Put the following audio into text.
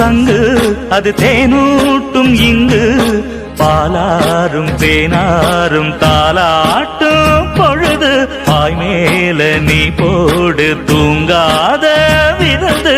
சங்கு அது தேனூட்டும் இங்கு பாலாரும் தேனாரும் தாலாட்டும் பொழுது பாய் மேல நீ போடு தூங்காத விருந்து